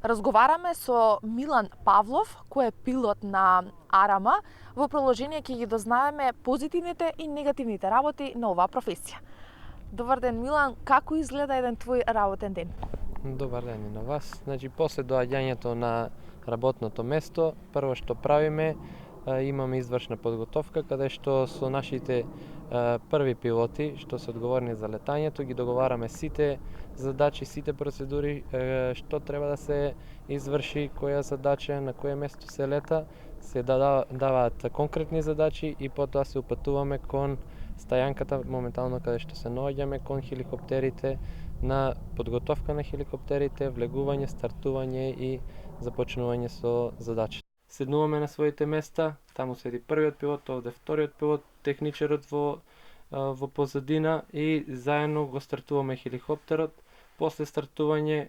Разговараме со Милан Павлов, кој е пилот на Арама. Во продолжение ќе ги дознаеме позитивните и негативните работи на оваа професија. Добар ден, Милан, како изгледа еден твој работен ден? Добар ден и на вас. Значи, после доаѓањето на работното место, прво што правиме, имаме извршна подготовка, каде што со нашите први пилоти, што се одговорни за летањето, ги договараме сите задачи, сите процедури, што треба да се изврши, која задача, на кое место се лета, се даваат конкретни задачи и потоа се упатуваме кон стајанката моментално каде што се наоѓаме, кон хеликоптерите, на подготовка на хеликоптерите, влегување, стартување и започнување со задачите. Седнуваме на своите места, таму седи првиот пилот, овде вториот пилот, техничарот во позадина и заедно го стартуваме хеликоптерот. После стартување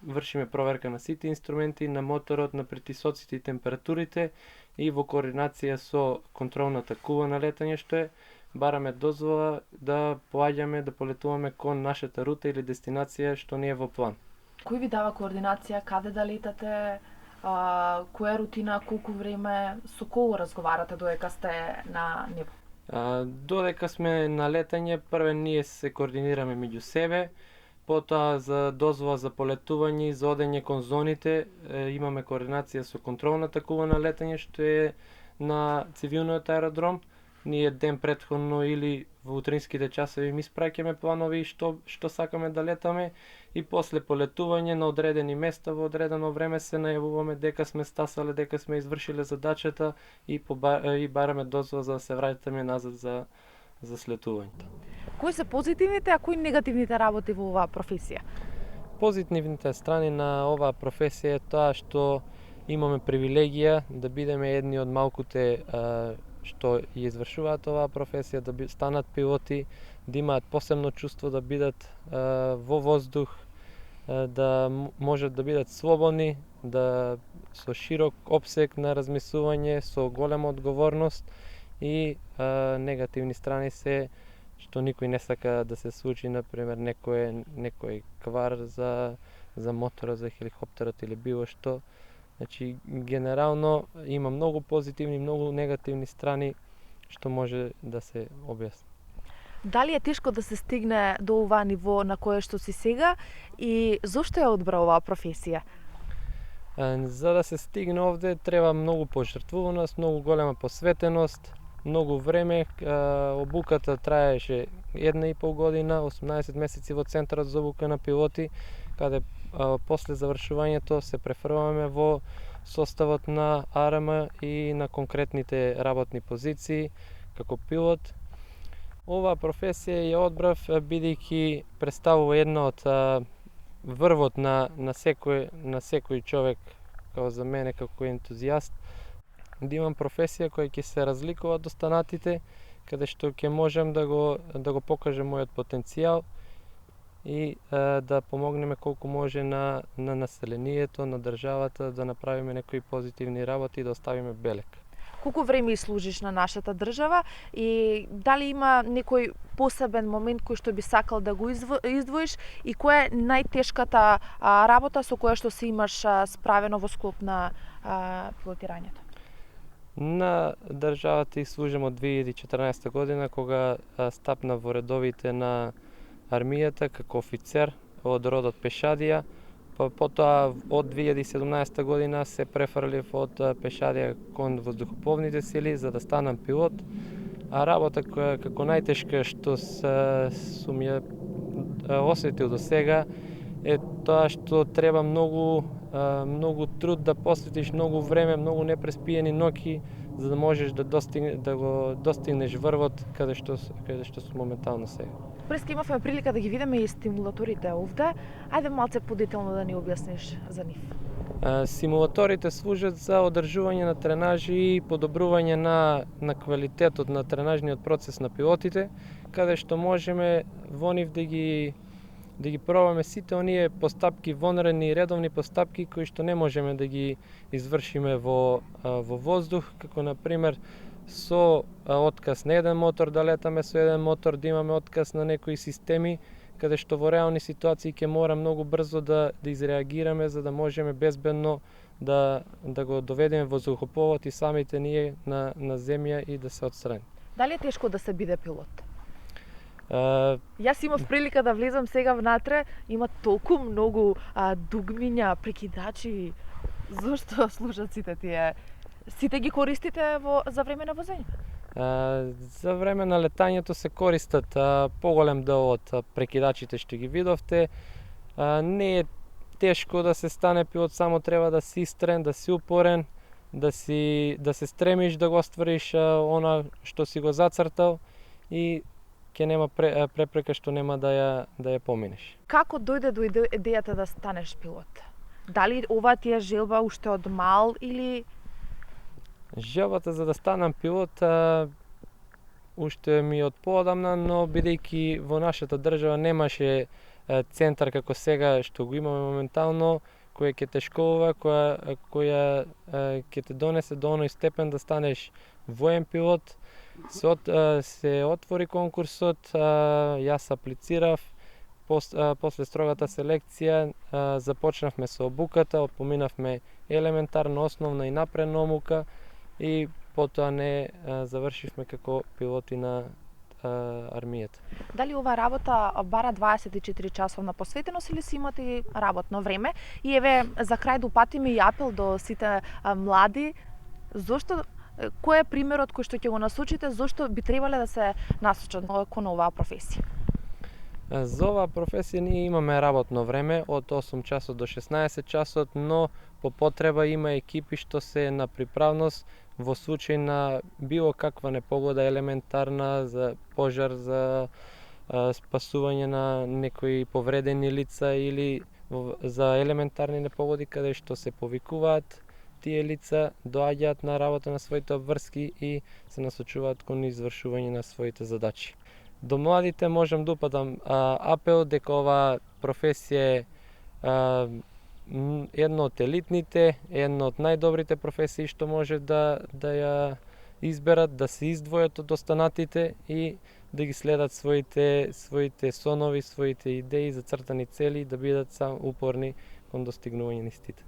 вршиме проверка на сите инструменти, на моторот, на притисоците и температурите и во координација со контролната кула на летање што е, бараме дозвола да поаѓаме, да полетуваме кон нашата рута или дестинација што ни е во план. Кој ви дава координација, каде да летате, која рутина, колку време, со кого разговарате додека сте на небо? Додека сме на летање, прве ние се координираме меѓу себе, потоа за дозвола за полетување и за одење кон зоните имаме координација со контролната кула на летање што е на цивилниот аеродром. Ние ден претходно или во утринските часови ми испраќаме планови што сакаме да летаме и после полетување на одредени места во одредено време се најавуваме дека сме стасале, дека сме извршиле задачата и бараме дозвола за да се враќаме назад за слетувањето. Кои се позитивните, а кои негативните работи во оваа професија? Позитивните страни на оваа професија е тоа што имаме привилегија да бидеме едни од малкуте што ја извршуваат оваа професија, да станат пилоти, да имаат посебно чувство да бидат во воздух, да можат да бидат слободни, да со широк опсег на размислување, со голема одговорност и негативни страни се што никој не сака да се случи, например, некој квар за моторот, за хеликоптерот или било што. Значи, генерално има многу позитивни, многу негативни страни што може да се објасни. Дали е тешко да се стигне до оваа ниво на кое што си сега и зошто ја одбра оваа професија? За да се стигне овде треба многу пожртвуваност, многу голема посветеност, многу време. Обуката траеше 1,5 година, 18 месеци во Центарот за обука на пилоти, каде после завршувањето се префрламе во составот на АРМ и на конкретните работни позиции како пилот. Оваа професија ја одбрав бидејќи представува една од врвот на секој човек, како за мене, како ентузијаст, да имам професија која ќе се разликува од останатите, каде што ќе можам да го покажам мојот потенцијал и да помогнеме колку може на населението, на државата, да направиме некои позитивни работи и да оставиме белег. Колку време служиш на нашата држава и дали има некој посебен момент кој што би сакал да го издвоиш и која е најтешката работа со која што се имаш справено во склоп на пилотирањето? На државата и служам од 2014 година, кога стапнав во редовите на армијата како офицер од родот пешадија. Потоа од 2017 година се префрлив од пешадија кон воздухопловните сили за да станам пилот. А работа која како најтешка што сум ја осетил до сега е тоа што треба многу труд да посветиш, многу време, многу непреспиени ноќи за да можеш да го достигнеш врвот каде што сум моментално сега. Преска имавме прилика да ги видиме и стимулаторите овде. Ајде малце подетелно да ни објасниш за нив. Симулаторите служат за одржување на тренажи и подобрување на квалитетот на тренажниот процес на пилотите, каде што можеме во нив да ги пробаме сите оние постапки, вонредни и редовни постапки кои што не можеме да ги извршиме во воздух, како на пример со отказ на еден мотор да летаме со еден мотор, да имаме отказ на некои системи, каде што во реални ситуации ќе мора многу брзо да изреагираме за да можеме безбедно да го доведеме воздухопловот и самите ние на земја и да се отстрани. Дали е тешко да се биде пилот? А, Јас имав прилика да влезам сега внатре, има толку многу дугмиња, прекидачи. Зошто служат сите тие? Сите ги користите за време на возење? За време на летањето се користат поголем дел од прекидачите што ги видовте. Не е тешко да се стане пилот, само треба да си истрен, да си упорен, да се стремиш да го оствариш она што си го зацртал и ќе нема препрека што нема да ја поминеш. Како дојде до идејата да станеш пилот? Дали ова ти е желба уште од мал или Желбата за да станам пилот уште ми од поодамна, но бидејќи во нашата држава немаше центар како сега што го имаме моментално, која ќе те школува, која ќе те донесе до оној степен да станеш воен пилот, се отвори конкурсот, јас аплицирав, после строгата селекција започнавме со обуката, поминавме елементарна, основна и напредна обука и потоа не завршивме како пилоти на армијата. дали ова работа бара 24 часовна посветеност или си имате и работно време? И еве за крај да упатиме и апел до сите млади, зошто кој е примерот кој што ќе го насочите, зошто би требале да се насочат кон оваа професија? За оваа професија ние имаме работно време од 8 часот до 16 часот, но по потреба има екипи што се на приправност во случај на било каква непогода елементарна, за пожар, за спасување на некои повредени лица или за елементарни непогоди каде што се повикуваат тие лица, доаѓаат на работа на своите обврски и се насочуваат кон извршување на своите задачи. До младите можам да упатам апел дека оваа професија е едно од елитните, едно од најдобрите професии што може да ја изберат, да се издвојат од останатите и да ги следат своите сонови, своите идеи, зацртани цели, да бидат сам упорни кон достигнување на истите.